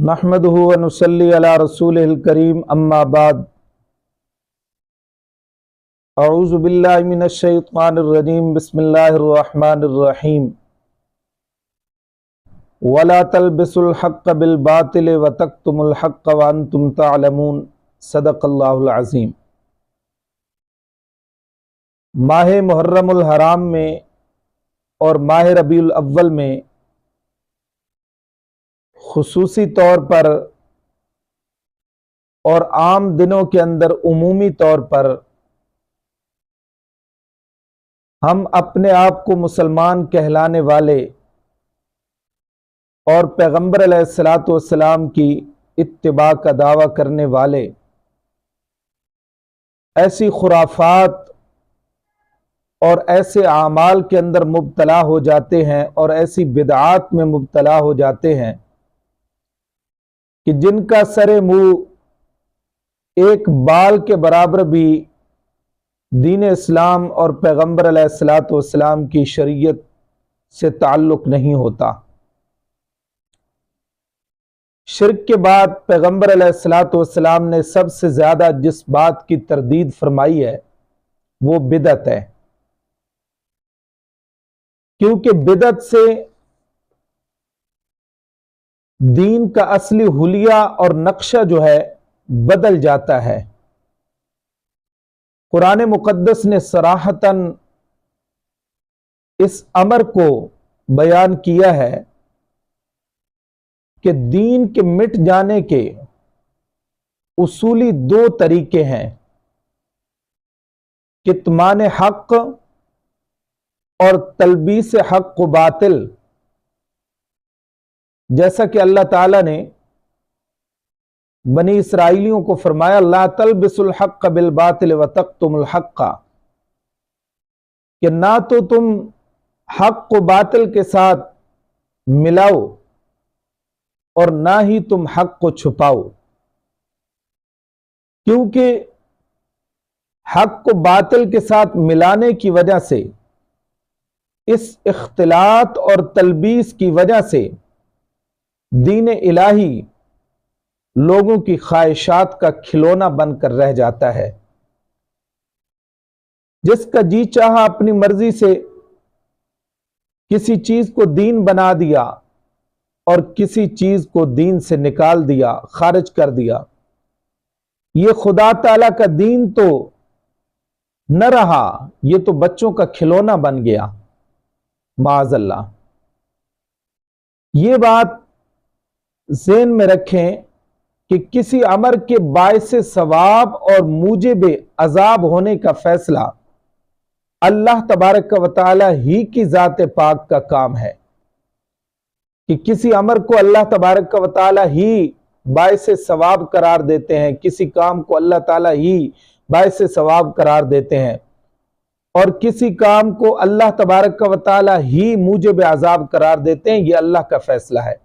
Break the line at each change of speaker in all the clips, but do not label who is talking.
نحمده ونصلي على رسوله الكريم اما بعد اعوذ باللہ من الشیطان الرجیم بسم اللہ الرحمن الرحیم ولا تلبسوا الحق بالباطل وتكتموا الحق وانتم تعلمون صدق اللہ العظیم۔ ماہ محرم الحرام میں اور ماہ ربیع الاول میں خصوصی طور پر اور عام دنوں کے اندر عمومی طور پر ہم اپنے آپ کو مسلمان کہلانے والے اور پیغمبر علیہ الصلاۃ والسلام کی اتباع کا دعویٰ کرنے والے ایسی خرافات اور ایسے اعمال کے اندر مبتلا ہو جاتے ہیں اور ایسی بدعات میں مبتلا ہو جاتے ہیں کہ جن کا سر منہ ایک بال کے برابر بھی دین اسلام اور پیغمبر علیہ الصلاۃ والسلام کی شریعت سے تعلق نہیں ہوتا۔ شرک کے بعد پیغمبر علیہ الصلاۃ والسلام نے سب سے زیادہ جس بات کی تردید فرمائی ہے وہ بدعت ہے، کیونکہ بدعت سے دین کا اصلی حلیہ اور نقشہ جو ہے بدل جاتا ہے۔ قرآن مقدس نے صراحتاً اس امر کو بیان کیا ہے کہ دین کے مٹ جانے کے اصولی دو طریقے ہیں، کتمان حق اور تلبیس حق و باطل۔ جیسا کہ اللہ تعالیٰ نے بنی اسرائیلیوں کو فرمایا لا تلبسوا الحق بالباطل وتکتموا الحق، کہ نہ تو تم حق و باطل کے ساتھ ملاؤ اور نہ ہی تم حق کو چھپاؤ، کیونکہ حق کو باطل کے ساتھ ملانے کی وجہ سے، اس اختلاط اور تلبیس کی وجہ سے دین الہی لوگوں کی خواہشات کا کھلونا بن کر رہ جاتا ہے۔ جس کا جی چاہا اپنی مرضی سے کسی چیز کو دین بنا دیا اور کسی چیز کو دین سے نکال دیا، خارج کر دیا۔ یہ خدا تعالیٰ کا دین تو نہ رہا، یہ تو بچوں کا کھلونا بن گیا، معاذ اللہ۔ یہ بات ذہن میں رکھیں کہ کسی امر کے باعث ثواب اور موجب عذاب ہونے کا فیصلہ اللہ تبارک و تعالی ہی کی ذات پاک کا کام ہے، کہ کسی امر کو اللہ تبارک و تعالی ہی باعث ثواب قرار دیتے ہیں، کسی کام کو اللہ تعالی ہی باعث ثواب قرار دیتے ہیں، اور کسی کام کو اللہ تبارک و تعالی ہی موجب عذاب قرار دیتے ہیں۔ یہ اللہ کا فیصلہ ہے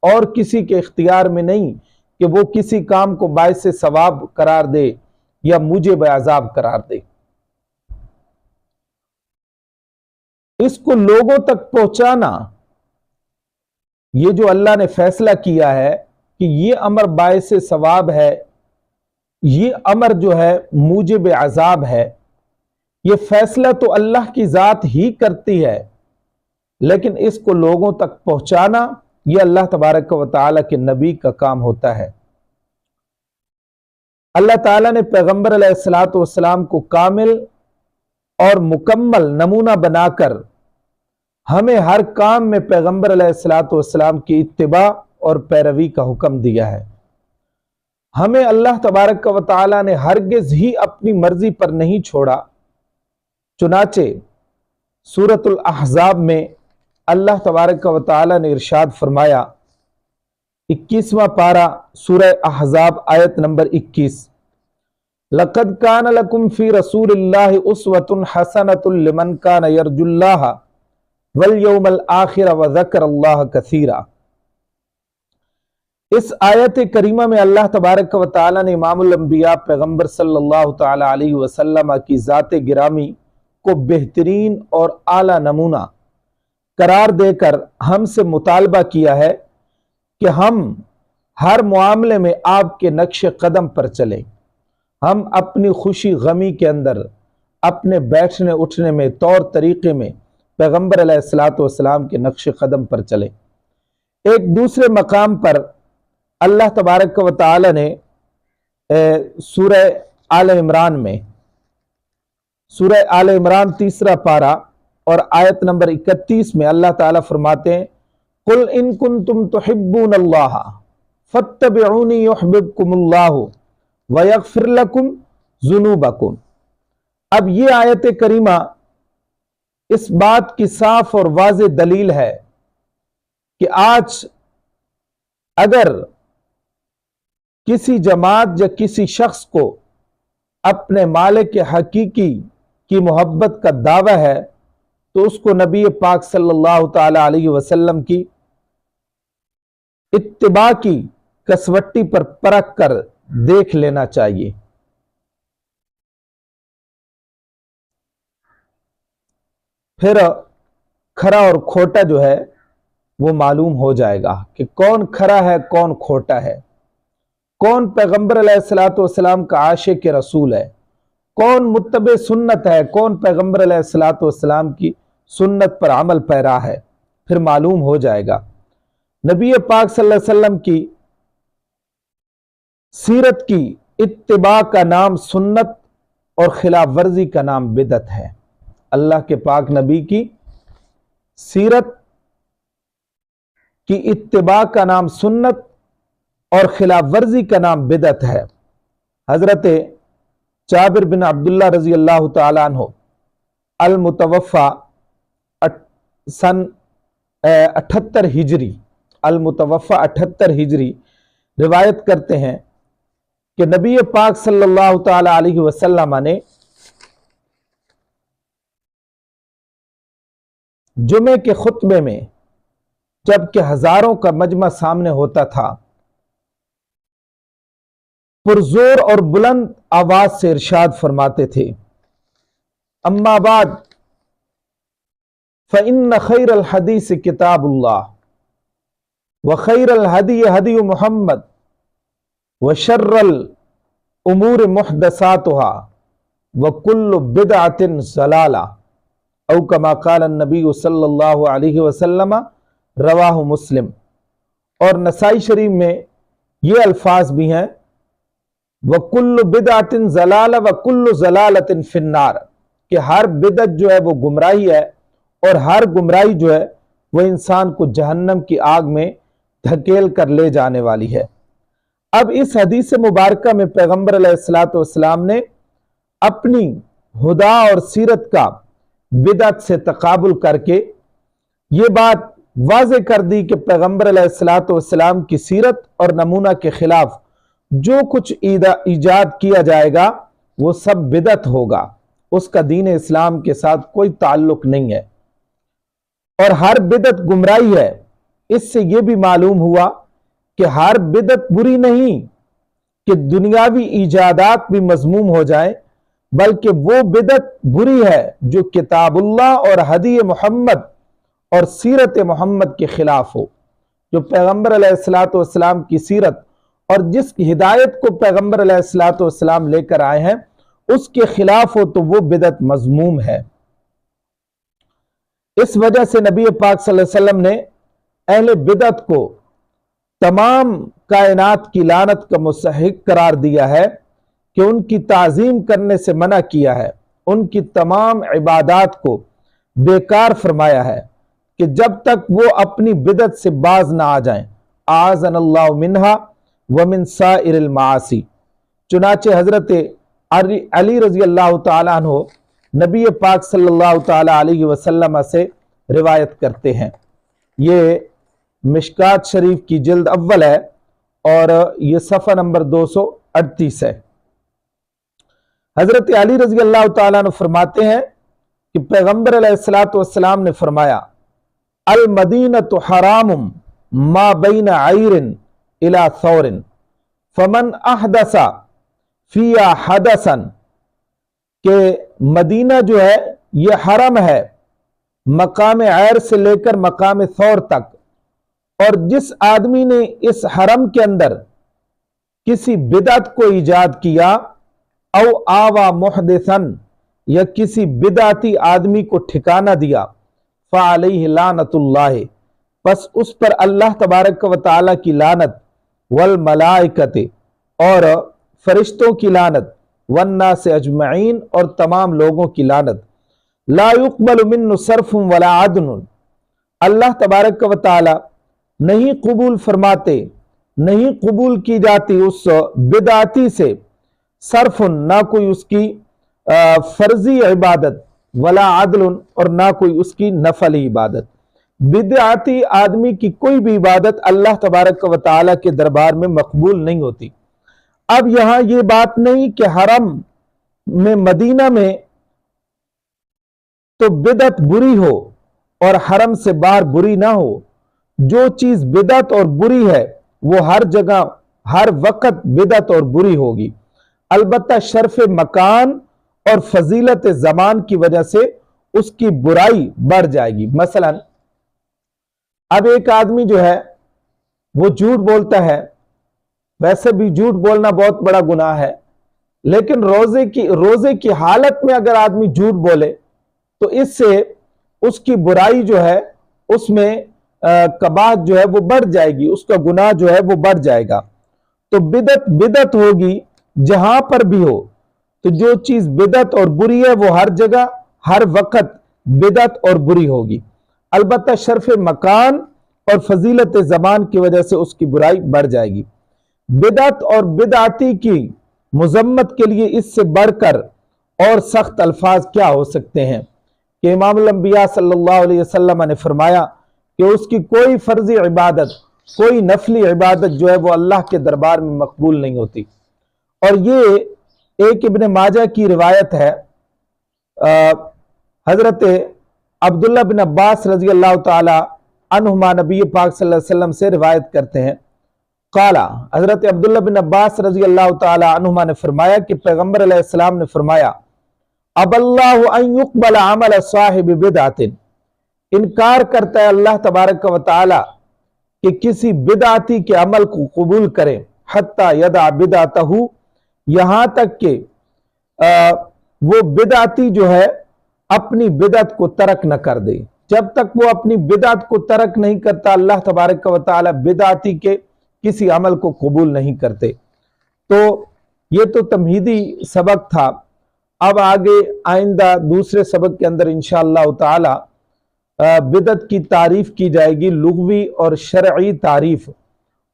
اور کسی کے اختیار میں نہیں کہ وہ کسی کام کو باعث ثواب قرار دے یا موجب عذاب قرار دے۔ اس کو لوگوں تک پہنچانا، یہ جو اللہ نے فیصلہ کیا ہے کہ یہ امر باعث ثواب ہے، یہ امر جو ہے موجب عذاب ہے، یہ فیصلہ تو اللہ کی ذات ہی کرتی ہے، لیکن اس کو لوگوں تک پہنچانا یہ اللہ تبارک و تعالیٰ کے نبی کا کام ہوتا ہے۔ اللہ تعالیٰ نے پیغمبر علیہ الصلاۃ والسلام کو کامل اور مکمل نمونہ بنا کر ہمیں ہر کام میں پیغمبر علیہ الصلاۃ والسلام کی اتباع اور پیروی کا حکم دیا ہے۔ ہمیں اللہ تبارک و تعالیٰ نے ہرگز ہی اپنی مرضی پر نہیں چھوڑا، چنانچہ سورۃ الاحزاب میں اللہ تبارک و تعالیٰ نے ارشاد فرمایا، 21واں پارہ سورہ احزاب آیت نمبر 21، لَقَدْ كَانَ لَكُمْ فِي رَسُولِ اللَّهِ أُسْوَةٌ حَسَنَةٌ لِمَنْ كَانَ يَرْجُو اللَّهَ وَالْيَوْمَ الْآخِرَ وَذَكَرَ اللَّهَ كَثِيرًا۔ اس آیت کریمہ میں اللہ تبارک و تعالیٰ نے امام الانبیاء پیغمبر صلی اللہ تعالی علیہ وسلم کی ذات گرامی کو بہترین اور اعلیٰ نمونہ قرار دے کر ہم سے مطالبہ کیا ہے کہ ہم ہر معاملے میں آپ کے نقش قدم پر چلیں۔ ہم اپنی خوشی غمی کے اندر، اپنے بیٹھنے اٹھنے میں، طور طریقے میں پیغمبر علیہ الصلوۃ والسلام کے نقش قدم پر چلیں۔ ایک دوسرے مقام پر اللہ تبارک و تعالی نے سورہ آل عمران میں، سورہ آل عمران 3 پارہ اور آیت نمبر 31 میں اللہ تعالیٰ فرماتے ہیں قُلْ إِن كُنتُمْ تُحِبُّونَ اللَّهَ فَاتَّبِعُونِي يُحْبِبْكُمُ اللَّهُ وَيَغْفِرْ لَكُمْ ذُنُوبَكُمْ۔ اب یہ آیت کریمہ اس بات کی صاف اور واضح دلیل ہے کہ آج اگر کسی جماعت یا کسی شخص کو اپنے مالک حقیقی کی محبت کا دعویٰ ہے تو اس کو نبی پاک صلی اللہ تعالی علیہ وسلم کی اتباع کی کسوٹی پر پرکھ کر دیکھ لینا چاہیے۔ پھر کھرا اور کھوٹا جو ہے وہ معلوم ہو جائے گا کہ کون کھرا ہے کون کھوٹا ہے، کون پیغمبر علیہ الصلوۃ والسلام کا عاشق رسول ہے، کون متبع سنت ہے، کون پیغمبر علیہ الصلوۃ والسلام کی سنت پر عمل پیرا ہے، پھر معلوم ہو جائے گا۔ نبی پاک صلی اللہ علیہ وسلم کی سیرت کی اتباع کا نام سنت اور خلاف ورزی کا نام بدعت ہے۔ اللہ کے پاک نبی کی سیرت کی اتباع کا نام سنت اور خلاف ورزی کا نام بدعت ہے۔ حضرت جابر بن عبداللہ رضی اللہ تعالیٰ عنہ المتوفہ سن 78 ہجری، المتوفہ 78 ہجری روایت کرتے ہیں کہ نبی پاک صلی اللہ تعالی علیہ وسلم نے جمعے کے خطبے میں جب کہ ہزاروں کا مجمع سامنے ہوتا تھا پرزور اور بلند آواز سے ارشاد فرماتے تھے اما بعد فإن خیر الحدیث کتاب اللہ وخیر الہدی ہدی محمد وشر الامور محدثاتها وکل بدعۃ ضلالہ او کما قال النبی صلی اللہ علیہ وسلم، رواہ مسلم۔ اور نسائی شریف میں یہ الفاظ بھی ہیں وَكُلُّ بِدْعَةٍ ضَلَالَةٍ وَكُلُّ ضَلَالَةٍ فِي النَّارِ، کہ ہر بدعت جو ہے وہ گمراہی ہے اور ہر گمراہی جو ہے وہ انسان کو جہنم کی آگ میں دھکیل کر لے جانے والی ہے۔ اب اس حدیث مبارکہ میں پیغمبر علیہ الصلوۃ والسلام نے اپنی ہدا اور سیرت کا بدعت سے تقابل کر کے یہ بات واضح کر دی کہ پیغمبر علیہ الصلوۃ والسلام کی سیرت اور نمونہ کے خلاف جو کچھ ایجاد کیا جائے گا وہ سب بدعت ہوگا، اس کا دین اسلام کے ساتھ کوئی تعلق نہیں ہے، اور ہر بدعت گمراہی ہے۔ اس سے یہ بھی معلوم ہوا کہ ہر بدعت بری نہیں کہ دنیاوی ایجادات بھی مذموم ہو جائیں، بلکہ وہ بدعت بری ہے جو کتاب اللہ اور ہدی محمد اور سیرت محمد کے خلاف ہو، جو پیغمبر علیہ الصلوۃ والسلام کی سیرت اور جس کی ہدایت کو پیغمبر علیہ الصلوۃ والسلام لے کر آئے ہیں اس کے خلاف ہو تو وہ بدعت مذموم ہے۔ اس وجہ سے نبی پاک صلی اللہ علیہ وسلم نے اہل بدعت کو تمام کائنات کی لعنت کا مستحق قرار دیا ہے کہ ان کی تعظیم کرنے سے منع کیا ہے، ان کی تمام عبادات کو بیکار فرمایا ہے کہ جب تک وہ اپنی بدعت سے باز نہ آ جائیں، اعاذنا اللہ منہا ومن سائر المعاصی۔ چنانچہ حضرت علی رضی اللہ تعالیٰ عنہ نبی پاک صلی اللہ تعالیٰ علیہ وسلم سے روایت کرتے ہیں، یہ مشکات شریف کی جلد اول ہے اور یہ صفحہ نمبر 238 ہے۔ حضرت علی رضی اللہ تعالیٰ عنہ فرماتے ہیں کہ پیغمبر علیہ الصلوۃ والسلام نے فرمایا المدینۃ حرام ما بین عیر الی ثور فمن احدث فیہا حدثا، کہ مدینہ جو ہے یہ حرم ہے مقام عیر سے لے کر مقام ثور تک، اور جس آدمی نے اس حرم کے اندر کسی بدعت کو ایجاد کیا، او آوا محدثن، یا کسی بدعتی آدمی کو ٹھکانہ دیا، فعلیہ لعنت اللہ، پس اس پر اللہ تبارک و تعالی کی لعنت، والملائکۃ، اور فرشتوں کی لعنت، والناس اجمعین، اور تمام لوگوں کی لعنت، لا يقبل من صرف ولا عدل، اللہ تبارک و تعالی نہیں قبول فرماتے، نہیں قبول کی جاتی اس بدعتی سے صرف، نہ کوئی اس کی فرضی عبادت، ولا عدل، اور نہ کوئی اس کی نفلی عبادت۔ بدعتی آدمی کی کوئی بھی عبادت اللہ تبارک و تعالی کے دربار میں مقبول نہیں ہوتی۔ اب یہاں یہ بات نہیں کہ حرم میں مدینہ میں تو بدعت بری ہو اور حرم سے باہر بری نہ ہو، جو چیز بدعت اور بری ہے وہ ہر جگہ ہر وقت بدعت اور بری ہوگی، البتہ شرف مکان اور فضیلت زمان کی وجہ سے اس کی برائی بڑھ جائے گی۔ مثلا اب ایک آدمی جو ہے وہ جھوٹ بولتا ہے، ویسے بھی جھوٹ بولنا بہت بڑا گناہ ہے، لیکن روزے کی حالت میں اگر آدمی جھوٹ بولے تو اس سے اس کی برائی جو ہے، اس میں قباحت جو ہے وہ بڑھ جائے گی، اس کا گناہ جو ہے وہ بڑھ جائے گا۔ تو بدعت ہوگی جہاں پر بھی ہو، تو جو چیز بدعت اور بری ہے وہ ہر جگہ ہر وقت بدعت اور بری ہوگی، البتہ شرف مکان اور فضیلت زمان کی وجہ سے اس کی برائی بڑھ جائے گی۔ بدعت اور بدعتی کی مذمت کے لیے اس سے بڑھ کر اور سخت الفاظ کیا ہو سکتے ہیں کہ امام الانبیاء صلی اللہ علیہ وسلم نے فرمایا کہ اس کی کوئی فرضی عبادت، کوئی نفلی عبادت جو ہے وہ اللہ کے دربار میں مقبول نہیں ہوتی۔ اور یہ ایک ابن ماجہ کی روایت ہے، حضرت عبداللہ بن عباس رضی اللہ تعالی عنہما نبی پاک صلی اللہ علیہ وسلم سے روایت کرتے ہیں، قالا، حضرت عبداللہ بن عباس رضی اللہ تعالی عنہما نے فرمایا کہ پیغمبر علیہ السلام نے فرمایا، اب اللہ ان یقبل عمل صاحب بدعت، انکار کرتا ہے اللہ تبارک و تعالی کہ کسی بدعتی کے عمل کو قبول کرے، حتی یدع بدعتہ، یہاں تک کہ وہ بدعتی جو ہے اپنی بدعت کو ترک نہ کر دے۔ جب تک وہ اپنی بدعت کو ترک نہیں کرتا، اللہ تبارک و تعالی بدعتی کے کسی عمل کو قبول نہیں کرتے۔ تو یہ تو تمہیدی سبق تھا، اب آگے آئندہ دوسرے سبق کے اندر انشاءاللہ تعالی بدعت کی تعریف کی جائے گی، لغوی اور شرعی تعریف،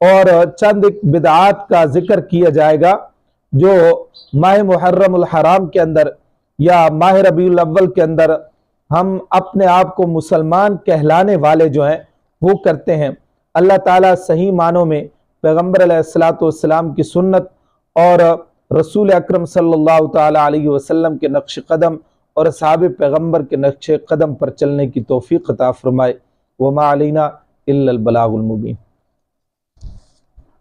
اور چند ایک بدعات کا ذکر کیا جائے گا جو ماہ محرم الحرام کے اندر یا ماہ ربیع الاول کے اندر ہم اپنے آپ کو مسلمان کہلانے والے جو ہیں وہ کرتے ہیں۔ اللہ تعالیٰ صحیح معنوں میں پیغمبر علیہ السلام کی سنت اور رسول اکرم صلی اللہ تعالیٰ علیہ وسلم کے نقش قدم اور اصحاب پیغمبر کے نقش قدم پر چلنے کی توفیق عطا فرمائے۔ وما علینا الا البلاغ المبین۔